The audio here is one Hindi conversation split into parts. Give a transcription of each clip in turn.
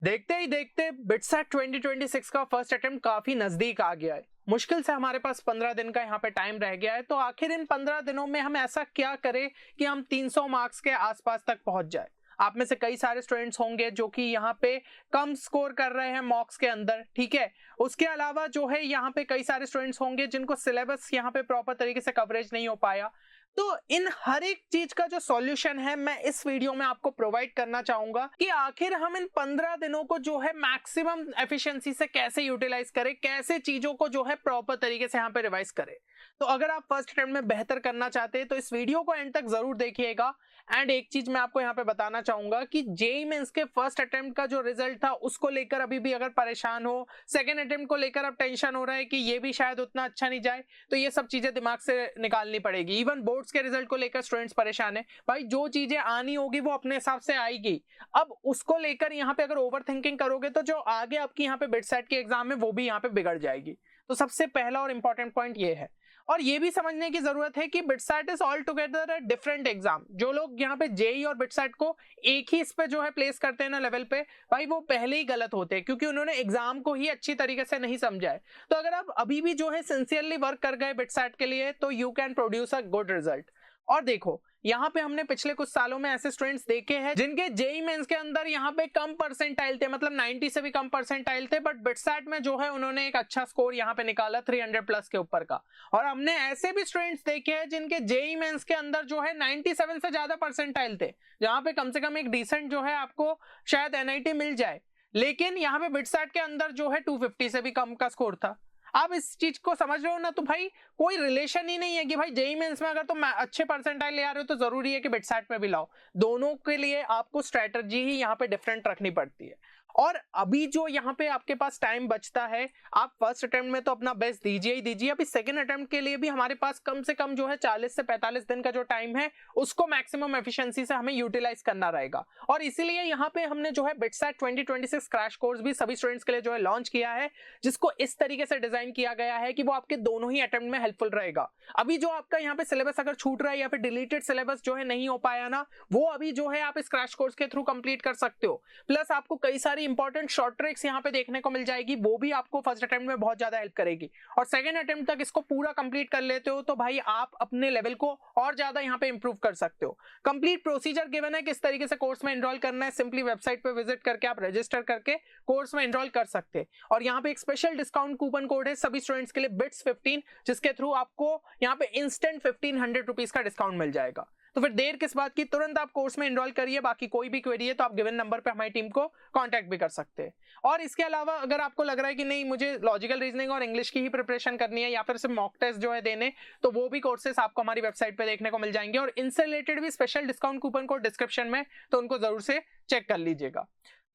देखते ही देखते बिटसेट 2026 का फर्स्ट अटेम्प्ट काफी नजदीक आ गया है। मुश्किल से हमारे पास 15 दिन का यहाँ पे टाइम रह गया है। तो आखिर इन 15 दिनों में हम ऐसा क्या करें कि हम 300 मार्क्स के आसपास तक पहुंच जाए। आप में से कई सारे स्टूडेंट्स होंगे जो कि यहाँ पे कम स्कोर कर रहे हैं मॉक्स के अंदर, ठीक है। उसके अलावा जो है यहाँ पे कई सारे स्टूडेंट्स होंगे जिनको सिलेबस यहाँ पे प्रॉपर तरीके से कवरेज नहीं हो पाया। तो इन हर एक चीज का जो सॉल्यूशन है मैं इस वीडियो में आपको प्रोवाइड करना चाहूंगा कि आखिर हम इन 15 दिनों को जो है मैक्सिमम एफिशिएंसी से कैसे यूटिलाइज करें, कैसे चीजों को जो है प्रॉपर तरीके से यहाँ पे रिवाइज करें। तो अगर आप फर्स्ट अटेम्प्ट में बेहतर करना चाहते हैं तो इस वीडियो को एंड तक जरूर देखिएगा। एंड एक चीज मैं आपको यहाँ पे बताना चाहूंगा कि जेईई मेंस के फर्स्ट अटेम्प्ट का जो रिजल्ट था उसको लेकर अभी भी अगर परेशान हो, सेकेंड अटेम्प्ट को लेकर अब टेंशन हो रहा है कि ये भी शायद उतना अच्छा नहीं जाए, तो ये सब चीजें दिमाग से निकालनी पड़ेगी। इवन बोर्ड्स के रिजल्ट को लेकर स्टूडेंट्स परेशान है। भाई जो चीजें आनी होगी वो अपने हिसाब से आएगी। अब उसको लेकर यहाँ पे अगर ओवर थिंकिंग करोगे तो जो आगे आपकी यहाँ पे बिटसेट की एग्जाम है वो भी यहाँ पे बिगड़ जाएगी। तो सबसे पहला और इंपॉर्टेंट पॉइंट ये है। और ये भी समझने की जरूरत है कि BITSAT is all together a different exam. जो लोग यहाँ पे जेईई और बिटसेट को एक ही इस पे जो है प्लेस करते हैं ना लेवल पे, भाई वो पहले ही गलत होते हैं क्योंकि उन्होंने एग्जाम को ही अच्छी तरीके से नहीं समझा है। तो अगर आप अभी भी जो है सिंसियरली वर्क कर गए बिटसेट के लिए तो you can produce a good result. और देखो यहाँ पे हमने पिछले कुछ सालों में ऐसे स्टूडेंट्स देखे हैं जिनके जेईई मेंस के अंदर यहाँ पे कम परसेंटाइल थे, मतलब 90 से भी कम परसेंटाइल थे, बट बिटसेट में जो है उन्होंने एक अच्छा स्कोर यहाँ पे निकाला 300 प्लस के ऊपर का। और हमने ऐसे भी स्टूडेंट्स देखे हैं जिनके जेईई मेंस के अंदर जो है 97 से ज्यादा परसेंटाइल थे, जहां पे कम से कम एक डिसेंट जो है आपको शायद एनआईटी मिल जाए, लेकिन यहाँ पे बिटसेट के अंदर जो है 250 से भी कम का स्कोर था। आप इस चीज को समझ रहे हो ना। तो भाई कोई रिलेशन ही नहीं है कि भाई जेईई मेंस में अगर तुम अच्छे परसेंटाइल ले आ रहे हो तो जरूरी है कि बिटसेट में भी लाओ। दोनों के लिए आपको स्ट्रेटजी ही यहाँ पे डिफरेंट रखनी पड़ती है। और अभी जो यहाँ पे आपके पास टाइम बचता है, आप फर्स्ट अटेम्प्ट में तो अपना बेस्ट दीजिए ही दीजिए। अभी सेकंड अटेम्प्ट के लिए भी हमारे पास कम से कम जो है 40 से 45 दिन का जो टाइम है उसको मैक्सिमम एफिशिएंसी से हमें यूटिलाइज करना रहेगा। और इसीलिए यहाँ पे हमने जो है बिटसेट 2026 क्रैश कोर्स भी सभी स्टूडेंट्स के लिए जो है लॉन्च किया है, जिसको इस तरीके से डिजाइन किया गया है कि वो आपके दोनों ही अटेम्प्ट में हेल्पफुल रहेगा। अभी जो आपका यहाँ पे सिलेबस अगर छूट रहा है या फिर डिलीटेड सिलेबस जो है नहीं हो पाया ना, वो अभी जो है आप इस क्रैश कोर्स के थ्रू कंप्लीट कर सकते हो। प्लस आपको कई सारी इंपॉर्टेंट शॉर्ट ट्रिक्स यहाँ पे देखने को मिल जाएगी, वो भी आपको फर्स्ट अटेम्प्ट में बहुत ज्यादा हेल्प करेगी। और सेकंड अटेम्प्ट तक इसको पूरा कंप्लीट कर लेते हो तो भाई आप अपने लेवल को और ज्यादा यहाँ पे इंप्रूव कर सकते हो। कंप्लीट प्रोसीजर गिवन है किस तरीके से कोर्स में एनरोल करना है। सिंपली वेबसाइट पे विजिट करके आप रजिस्टर करके कोर्स में एनरोल कर सकते हैं। और यहाँ पे एक स्पेशल डिस्काउंट कूपन कोड है सभी स्टूडेंट्स के लिए BITS15, जिसके थ्रू आपको यहाँ पे इंस्टेंट 1500 रुपीज का डिस्काउंट मिल जाएगा। तो फिर देर किस बात की, तुरंत आप कोर्स में एनरोल करिए। बाकी कोई भी क्वेरी है तो आप गिवन नंबर पे हमारी टीम को कांटेक्ट भी कर सकते हैं। और इसके अलावा अगर आपको लग रहा है कि नहीं मुझे लॉजिकल रीजनिंग और इंग्लिश की ही प्रिपरेशन करनी है या फिर सिर्फ मॉक टेस्ट जो है देने, तो वो भी कोर्सेस आपको हमारी वेबसाइट पे देखने को मिल जाएंगे। और इनसे रिलेटेड भी special discount coupon code description में, तो उनको जरूर से चेक कर लीजिएगा।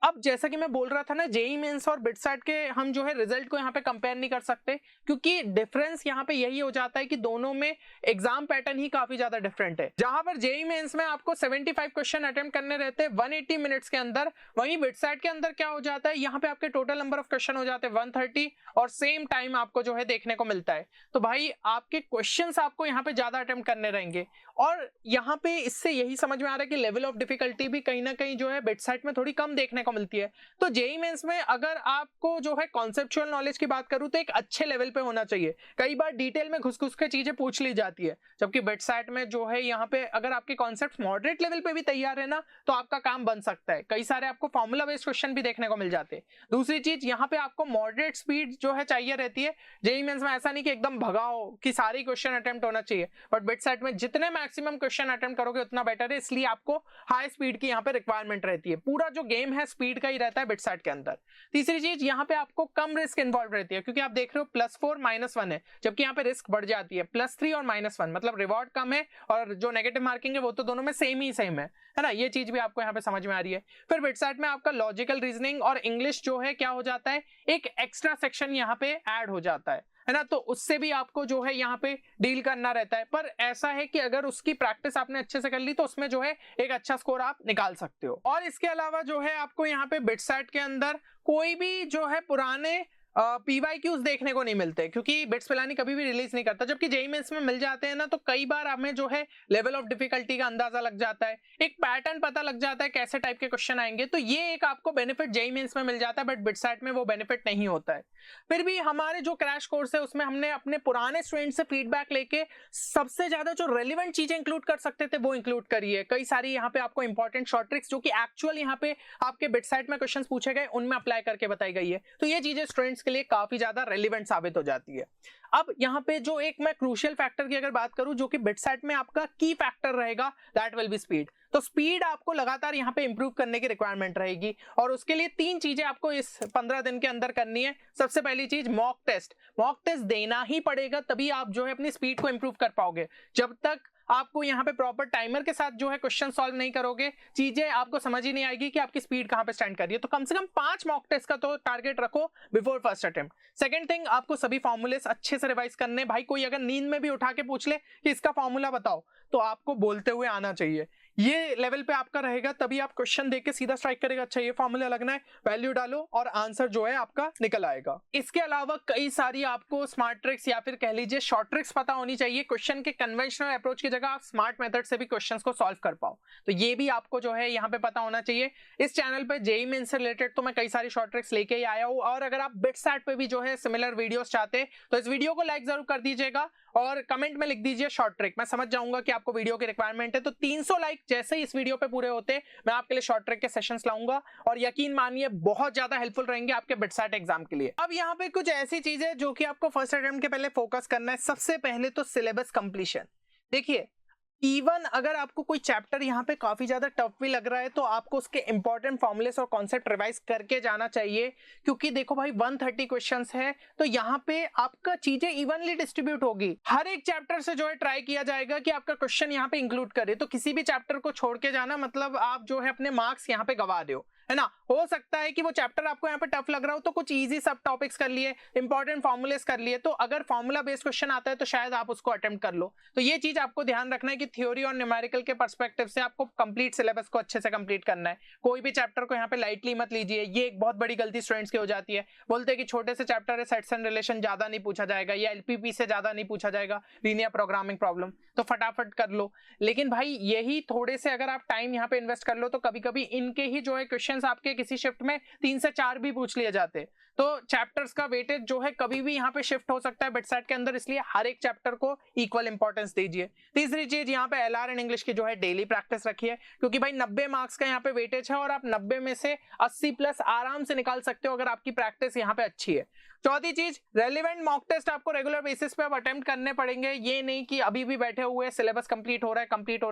अब जैसा कि मैं बोल रहा था ना, जेईई मेंस और बिटसेट के हम जो है रिजल्ट को यहाँ पे कंपेयर नहीं कर सकते क्योंकि डिफरेंस यहाँ पे यही हो जाता है कि दोनों में एग्जाम पैटर्न ही काफी ज्यादा डिफरेंट है। जहां पर जेईई मेंस में आपको 75 क्वेश्चन अटेम्प्ट करने रहते हैं 180 मिनट्स के अंदर, वहीं बिटसेट के अंदर क्या हो जाता है, यहाँ पे आपके टोटल नंबर ऑफ क्वेश्चन हो जाते हैं 130 और सेम टाइम आपको जो है देखने को मिलता है। तो भाई आपके क्वेश्चन आपको यहाँ पे ज्यादा अटेम्प्ट करने रहेंगे। और यहाँ पे इससे यही समझ में आ रहा है कि लेवल ऑफ डिफिकल्टी भी कहीं ना कहीं जो है बिटसेट में थोड़ी कम देखने को मिलती है। तो जेईई मेंस में अगर आपको जो है कॉन्सेप्चुअल नॉलेज की बात करूं तो एक अच्छे लेवल पे होना चाहिए। कई बार डिटेल में घुस घुस के चीजें पूछ ली जाती है, जबकि बिटसेट में जो है यहाँ पे अगर आपके कॉन्सेप्ट मॉडरेट लेवल पे भी तैयार है ना तो आपका काम बन सकता है। कई सारे आपको फॉर्मूला बेस्ड क्वेश्चन भी देखने को मिल जाते हैं। दूसरी चीज यहाँ पे आपको मॉडरेट स्पीड जो है चाहिए रहती है। जेईई मेंस में ऐसा नहीं कि एकदम भगाओ कि सारे क्वेश्चन अटेम्प्ट होना चाहिए, बट बिटसेट में जितने मैक्सिमम क्वेश्चन अटेम्प्ट करोगे उतना बेटर है, इसलिए आपको हाई स्पीड की यहाँ पे रिक्वायरमेंट रहती है। पूरा जो गेम है स्पीड का ही रहता है बिटसेट के अंदर। तीसरी चीज यहाँ पे आपको कम रिस्क इन्वॉल्व रहती है क्योंकि आप देख रहे हो +4 -1 है, जबकि यहाँ पे रिस्क बढ़ जाती है +3 और -1, मतलब रिवॉर्ड कम है और जो नेगेटिव मार्किंग है वो तो दोनों में सेम है ना। ये चीज भी आपको यहाँ पे समझ में आ रही है। फिर बिटसेट में आपका लॉजिकल रीजनिंग और इंग्लिश जो है क्या हो जाता है, एक एक्स्ट्रा सेक्शन यहाँ पे ऐड हो जाता है ना। तो उससे भी आपको जो है यहाँ पे डील करना रहता है। पर ऐसा है कि अगर उसकी प्रैक्टिस आपने अच्छे से कर ली तो उसमें जो है एक अच्छा स्कोर आप निकाल सकते हो। और इसके अलावा जो है आपको यहाँ पे बिटसेट के अंदर कोई भी जो है पुराने पीवाईक्यूज देखने को नहीं मिलते क्योंकि बिट्स पिलानी कभी भी रिलीज नहीं करता, जबकि जेईई मेंस में मिल जाते हैं ना, तो कई बार हमें जो है लेवल ऑफ डिफिकल्टी का अंदाजा लग जाता है, एक पैटर्न पता लग जाता है कैसे टाइप के क्वेश्चन आएंगे, तो ये एक आपको बेनिफिट जेईई मेंस में मिल जाता है, बट बिटसैट में वो बेनिफिट नहीं होता है। फिर भी हमारे जो क्रैश कोर्स है उसमें हमने अपने पुराने स्टूडेंट से फीडबैक लेके सबसे ज्यादा जो रेलिवेंट चीजें इंक्लूड कर सकते थे वो इंक्लूड करी है। कई सारी यहाँ पे आपको इंपॉर्टेंट शॉर्ट ट्रिक्स जो कि एक्चुअल यहाँ पे आपके बिटसैट में क्वेश्चंस पूछे गए उनमें अप्लाई करके बताई गई है, तो ये चीजें स्टूडेंट्स के लिए काफी ज्यादा रेलिवेंट साबित हो जाती है। अब यहाँ पे जो एक मैं क्रूशियल फैक्टर की अगर बात करूं जो कि बिटसैट में आपका की फैक्टर रहेगा, दैट विल बी स्पीड। तो स्पीड आपको लगातार यहाँ पे इंप्रूव करने की रिक्वायरमेंट रहेगी, और उसके लिए 3 चीजें आपको इस 15 दिन के अंदर करनी है। सबसे पहली चीज मॉक टेस्ट, मॉक टेस्ट देना ही पड़ेगा, तभी आप जो है अपनी स्पीड को इंप्रूव कर पाओगे। जब तक आपको यहाँ पे प्रॉपर टाइमर के साथ जो है क्वेश्चन सॉल्व नहीं करोगे, चीजें आपको समझ ही नहीं आएगी कि आपकी स्पीड कहाँ पे स्टैंड कर रही है। तो कम से कम 5 मॉक टेस्ट का तो टारगेट रखो before first attempt. Second thing, आपको सभी फॉर्मूलेस अच्छे से रिवाइज करने। भाई कोई अगर नींद में भी उठा के पूछ ले कि इसका फॉर्मूला बताओ, तो आपको बोलते हुए आना चाहिए। ये लेवल पे आपका रहेगा, तभी आप क्वेश्चन देख के सीधा स्ट्राइक करेगा, अच्छा ये फॉर्मूला लगना है, वैल्यू डालो और आंसर जो है आपका निकल आएगा। इसके अलावा कई सारी आपको स्मार्ट ट्रिक्स या फिर कह लीजिए शॉर्ट ट्रिक्स पता होनी चाहिए। क्वेश्चन के कन्वेंशनल अप्रोच की जगह आप स्मार्ट मेथड से भी क्वेश्चंस को सॉल्व कर पाओ, तो ये भी आपको जो है यहाँ पे पता होना चाहिए। इस चैनल पे जेईई मेंस से रिलेटेड तो मैं कई सारी शॉर्ट ट्रिक्स लेके ही आया हूँ, और अगर आप बिटसैट पे भी जो है सिमिलर वीडियोस चाहते तो इस वीडियो को लाइक जरूर कर दीजिएगा और कमेंट में लिख दीजिए शॉर्ट ट्रिक। मैं समझ जाऊंगा कि आपको वीडियो की रिक्वायरमेंट है। तो 300 लाइक जैसे ही इस वीडियो पे पूरे होते मैं आपके लिए शॉर्ट ट्रिक के सेशंस लाऊंगा, और यकीन मानिए बहुत ज्यादा हेल्पफुल रहेंगे आपके बिटसैट एग्जाम के लिए। अब यहाँ पे कुछ ऐसी चीजें जो कि आपको फर्स्ट अटेम्प्ट के पहले फोकस करना है। सबसे पहले तो सिलेबस कंप्लीशन। देखिए, इवन अगर आपको कोई चैप्टर यहाँ पे काफी ज्यादा टफ भी लग रहा है, तो आपको उसके इंपॉर्टेंट फॉर्मुलेस और कॉन्सेप्ट रिवाइज करके जाना चाहिए, क्योंकि देखो भाई 130 क्वेश्चंस है, तो यहाँ पे आपका चीजें इवनली डिस्ट्रीब्यूट होगी। हर एक चैप्टर से जो है ट्राई किया जाएगा कि आपका क्वेश्चन यहाँ पे इंक्लूड करे, तो किसी भी चैप्टर को छोड़ के जाना मतलब आप जो है अपने मार्क्स यहाँ पे गवा दो, है ना। हो सकता है कि वो चैप्टर आपको यहाँ पे टफ लग रहा हो, तो कुछ इजी सब टॉपिक्स कर लिए, इंपॉर्टेंट फॉर्मुलेस कर लिए, तो अगर फॉर्मूला बेस्ड क्वेश्चन आता है तो शायद आप उसको अटेम्प्ट कर लो। तो ये चीज आपको ध्यान रखना है कि थ्योरी और न्यूमेरिकल के पर्सपेक्टिव से आपको कंप्लीट सिलेबस को अच्छे से कंप्लीट करना है। कोई भी चैप्टर को यहाँ पे लाइटली मत लीजिए, ये एक बहुत बड़ी गलती स्टूडेंट्स की हो जाती है। बोलते हैं कि छोटे से चैप्टर है, सेट्स एंड रिलेशन ज्यादा नहीं पूछा जाएगा, या एलपीपी से ज्यादा नहीं पूछा जाएगा, लीनियर प्रोग्रामिंग प्रॉब्लम, तो फटाफट कर लो। लेकिन भाई यही थोड़े से अगर आप टाइम यहाँ पे इन्वेस्ट कर लो, तो कभी कभी इनके ही जो है क्वेश्चन आपके किसी शिफ्ट में 3 से 4 भी पूछ लिए जाते, तो चैप्टर्स का वेटेज जो है कभी भी यहाँ पे शिफ्ट हो सकता है बिटसैट के अंदर, इसलिए हर एक चैप्टर को इक्वल इंपॉर्टेंस दीजिए। तीसरी चीज, यहाँ पे एलआर एंड इंग्लिश की जो है डेली प्रैक्टिस रखिए, क्योंकि भाई 90 मार्क्स का यहाँ पे वेटेज है और आप 90 में से 80 प्लस आराम से निकाल सकते हो अगर आपकी प्रैक्टिस यहाँ पे अच्छी है। चौथी चीज, रेलिवेंट मॉक टेस्ट आपको रेगुलर बेसिस पे अब अटेम्प्ट करने पड़ेंगे। ये नहीं कि अभी भी बैठे हुए सिलेबस कंप्लीट हो रहा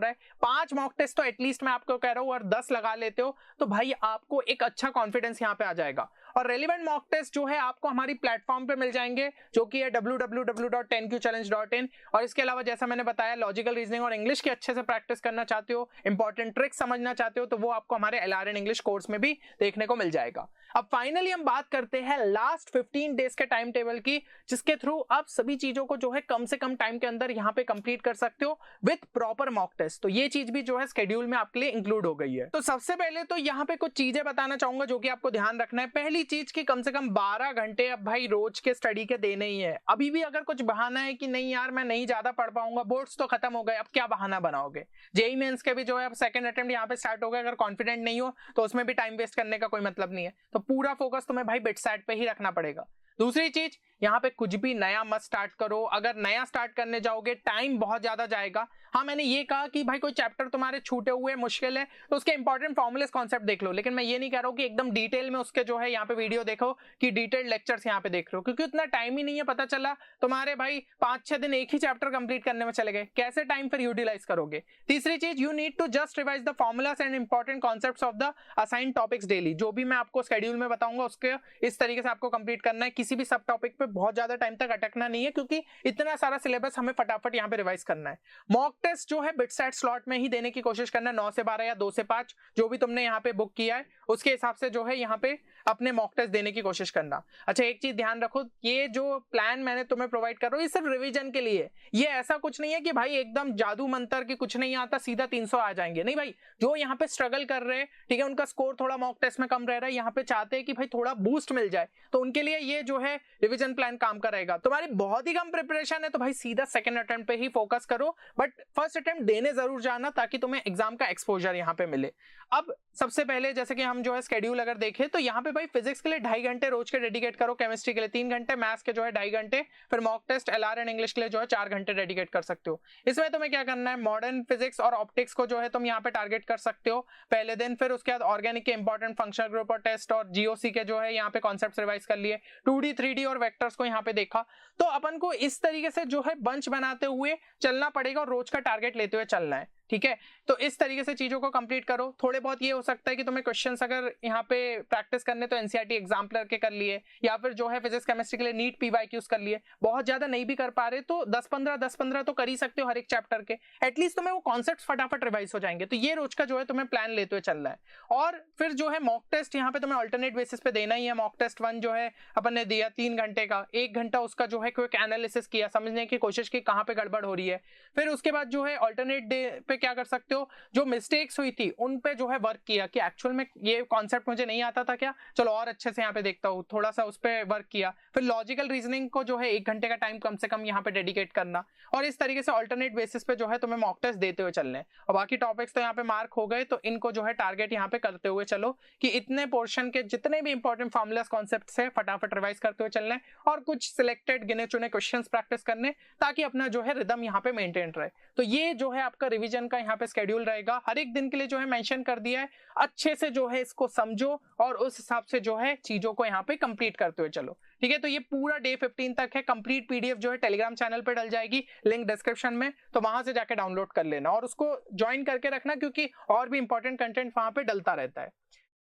है 5 मॉक टेस्ट तो एटलीस्ट मैं आपको कह रहा हूँ, और 10 लगा लेते हो तो भाई आपको एक अच्छा कॉन्फिडेंस यहाँ पे आ जाएगा। और रेलिवेंट मॉक टेस्ट जो है आपको हमारी प्लेटफॉर्म पे मिल जाएंगे, जो कि है www.10qchallenge.in। और इसके अलावा जैसा मैंने बताया, लॉजिकल रीजनिंग और इंग्लिश की अच्छे से प्रैक्टिस करना चाहते हो, इंपॉर्टेंट ट्रिक्स समझना चाहते हो, तो वो आपको हमारे एलआरएन इंग्लिश कोर्स में भी देखने को मिल जाएगा। अब फाइनली हम बात करते हैं लास्ट 15 डेज के टाइम टेबल की, जिसके थ्रू आप सभी चीजों को जो है कम से कम टाइम के अंदर यहाँ पे कंप्लीट कर सकते हो विद प्रॉपर मॉक टेस्ट। तो ये चीज भी जो है शेड्यूल में आपके लिए इंक्लूड हो गई है। तो सबसे पहले तो यहाँ पे कुछ चीजें बताना चाहूंगा जो कि आपको ध्यान रखना है। पहली चीज की कम से कम 12 घंटे अब भाई रोज के स्टडी के देने ही है। अभी भी अगर कुछ बहाना है कि नहीं यार मैं नहीं ज्यादा पढ़ पाऊंगा, बोर्ड्स तो खत्म हो गए, अब क्या बहाना बनाओगे। जेईई मेंस के भी जो है अब सेकंड अटेम्प्ट यहाँ पे स्टार्ट हो गया, अगर कॉन्फिडेंट नहीं हो तो उसमें भी टाइम वेस्ट करने का कोई मतलब नहीं है। तो पूरा फोकस तुम्हें भाई बिटसैट पे ही रखना पड़ेगा। दूसरी चीज, यहाँ पे कुछ भी नया मत स्टार्ट करो। अगर नया स्टार्ट करने जाओगे टाइम बहुत ज्यादा जाएगा। हाँ, मैंने ये कहा कि भाई कोई चैप्टर तुम्हारे छूटे हुए मुश्किल है तो उसके इंपॉर्टेंट फॉर्मुलेस कॉन्सेप्ट देख लो, लेकिन मैं ये नहीं कह रहा हूँ कि एकदम डिटेल में उसके जो है यहाँ पे वीडियो देखो, कि डिटेल्ड लेक्चर्स यहाँ पे देख रहे हो, क्योंकि उतना टाइम ही नहीं है। पता चला तुम्हारे भाई 5-6 दिन एक ही चैप्टर कंप्लीट करने में चले गए, कैसे टाइम फिर यूटिलाइज करोगे। तीसरी चीज, you need to just revise the formulas and important concepts of the assigned topics daily. जो भी मैं आपको शेड्यूल में बताऊंगा उसके इस तरीके से आपको कंप्लीट करना है। किसी भी सब टॉपिक पे बहुत ज्यादा टाइम तक अटकना नहीं है, क्योंकि इतना सारा सिलेबस हमें फटाफट यहाँ पे रिवाइज करना है। मॉक टेस्ट जो है बिटसेट स्लॉट में ही देने की कोशिश करना, 9 से 12 या 2 से 5 जो भी तुमने यहाँ पे बुक किया है उसके हिसाब से जो है यहाँ पे अपने मॉक टेस्ट देने की कोशिश करना। अच्छा, एक चीज ध्यान रखो, ये जो प्लान मैंने तुम्हें प्रोवाइड कर रहा हूँ ये सिर्फ रिवीजन के लिए, ये ऐसा कुछ नहीं है कि भाई एकदम जादू मंत्र की कुछ नहीं आता सीधा 300 आ जाएंगे, नहीं भाई। जो यहाँ पे स्ट्रगल कर रहे हैं, ठीक है, उनका स्कोर थोड़ा मॉक टेस्ट में कम रह रहा है, यहाँ पे चाहते हैं कि भाई थोड़ा बूस्ट मिल जाए, तो उनके लिए ये जो है रिवीजन प्लान काम करेगा। तुम्हारी बहुत ही कम प्रिपरेशन है तो भाई सीधा सेकंड अटेम्प्ट पे ही फोकस करो, बट फर्स्ट अटेम्प्ट देने जरूर जाना ताकि तुम्हें एग्जाम का एक्सपोजर यहाँ पे मिले। अब सबसे पहले जैसे कि हम जो है स्केड्यूल अगर देखें तो यहाँ पे भाई फिजिक्स के लिए 2.5 घंटे रोज के डेडिकेट करो, केमिस्ट्री के लिए 3 घंटे, मैथ्स के जो है 2.5 घंटे, फिर mock test LR and English के लिए जो है 4 घंटे डेडिकेट कर सकते हो। इसमें तुम्हें क्या करना है, मॉडर्न फिजिक्स और ऑप्टिक्स को जो है तुम यहाँ पे टारगेट कर सकते हो पहले दिन, फिर उसके बाद ऑर्गेनिक के इंपॉर्टेंट फंक्शनल ग्रुप और टेस्ट और जीओसी के जो है यहाँ पे कॉन्सेप्ट रिवाइज कर लिए, 2D 3D और वेक्टर्स को यहाँ पे देखा। तो अपन को इस तरीके से जो है बंच बनाते हुए चलना पड़ेगा और रोज का टारगेट लेते हुए चलना है, ठीक है। तो इस तरीके से चीजों को कंप्लीट करो। थोड़े बहुत ये हो सकता है कि तुम्हें क्वेश्चंस अगर यहाँ पे प्रैक्टिस करने तो एनसीईआरटी एग्जाम्पलर के कर लिए, या फिर जो है फिजिक्स केमिस्ट्री के लिए नीट पीवाईक्यूज कर लिए। बहुत ज्यादा नहीं भी कर पा रहे तो 10-15 तो कर ही सकते हो हर एक चैप्टर के, एटलीस्ट तुम्हें वो कॉन्सेप्ट फटाफट रिवाइज हो जाएंगे। तो ये रोज का जो है तुम्हें प्लान लेते हुए चलना है। और फिर जो है मॉक टेस्ट यहाँ पे तुम्हें अल्टरनेट बेसिस पे देना ही है। मॉक टेस्ट 1 जो है अपन ने दिया 3 घंटे का, 1 घंटा उसका जो है क्विक एनालिसिस किया, समझने की कोशिश की कहाँ पे गड़बड़ हो रही है। फिर उसके बाद जो है अल्टरनेट डे पे क्या कर सकते हो, जो मिस्टेक्स हुई थी उन पे जो है वर्क किया कि एक्चुअल में ये कॉन्सेप्ट मुझे नहीं आता था क्या, चलो और अच्छे से यहाँ पे देखता हूँ, थोड़ा सा उस पे वर्क किया। फिर लॉजिकल रीजनिंग को जो है 1 घंटे का टाइम कम से कम यहाँ पे डेडिकेट करना, और इस तरीके से अल्टरनेट बेसिस पे जो है तुम्हें मॉक टेस्ट देते हुए चलने। और बाकी टॉपिक्स तो यहाँ पे मार्क हो गए, तो इनको जो है टारगेट यहाँ पे करते हुए चलो कि इतने पोर्शन के जितने भी इंपॉर्टेंट फॉर्मुलास कॉन्सेप्ट है फटाफट रिवाइज करते हुए चलना है, और कुछ सिलेक्टेड गिने चुने क्वेश्चंस प्रैक्टिस करने, ताकि अपना जो है रिदम यहाँ पे मेंटेन रहे। तो ये जो है आपका रिवीजन का यहाँ पे स्केड्यूल रहेगा, हर एक दिन के लिए जो है मेंशन कर दिया है। अच्छे से जो है इसको समझो और उस हिसाब से जो है चीजों को यहाँ पे कंप्लीट करते हुए चलो, ठीक है। तो ये पूरा डे 15 तक है। कंप्लीट पीडीएफ जो है टेलीग्राम चैनल पे डल जाएगी, लिंक डिस्क्रिप्शन में, तो वहां से जाके डाउनलोड कर लेना और उसको ज्वाइन करके रखना, क्योंकि और भी इंपॉर्टेंट कंटेंट वहां पे डलता रहता है।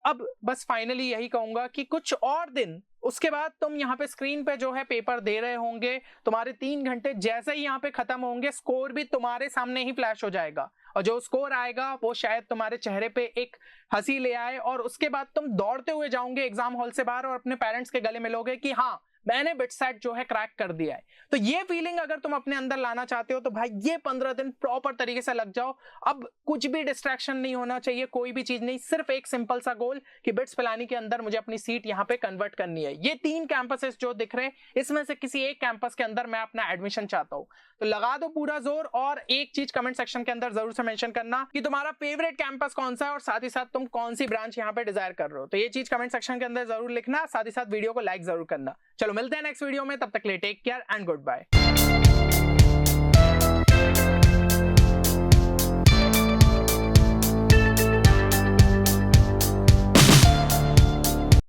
अब बस फाइनली यही कहूंगा कि कुछ और दिन उसके बाद तुम यहाँ पे स्क्रीन पे जो है पेपर दे रहे होंगे, तुम्हारे 3 घंटे जैसे ही यहाँ पे खत्म होंगे स्कोर भी तुम्हारे सामने ही फ्लैश हो जाएगा, और जो स्कोर आएगा वो शायद तुम्हारे चेहरे पे एक हंसी ले आए, और उसके बाद तुम दौड़ते हुए जाओगे एग्जाम हॉल से बाहर और अपने पेरेंट्स के गले मिलोगे कि हाँ मैंने बिटसेट जो है क्रैक कर दिया है। तो ये फीलिंग अगर तुम अपने अंदर लाना चाहते हो तो भाई ये 15 दिन प्रॉपर तरीके से लग जाओ। अब कुछ भी डिस्ट्रैक्शन नहीं होना चाहिए, कोई भी चीज नहीं, सिर्फ एक सिंपल सा गोल कि बिट्स पिलानी के अंदर मुझे अपनी सीट यहाँ पे कन्वर्ट करनी है। ये 3 कैंपसेस जो दिख रहे हैं इसमें से किसी एक कैंपस के अंदर मैं अपना एडमिशन चाहता हूँ, तो लगा दो पूरा जोर। और एक चीज कमेंट सेक्शन के अंदर जरूर से मेंशन करना कि तुम्हारा फेवरेट कैंपस कौन सा है, और साथ ही साथ तुम कौन सी ब्रांच यहाँ पे डिजायर कर रहे हो। तो ये चीज कमेंट सेक्शन के अंदर जरूर लिखना, साथ ही साथ वीडियो को लाइक जरूर करना। चलो मिलते हैं नेक्स्ट वीडियो में, तब तक के लिए take care and good bye.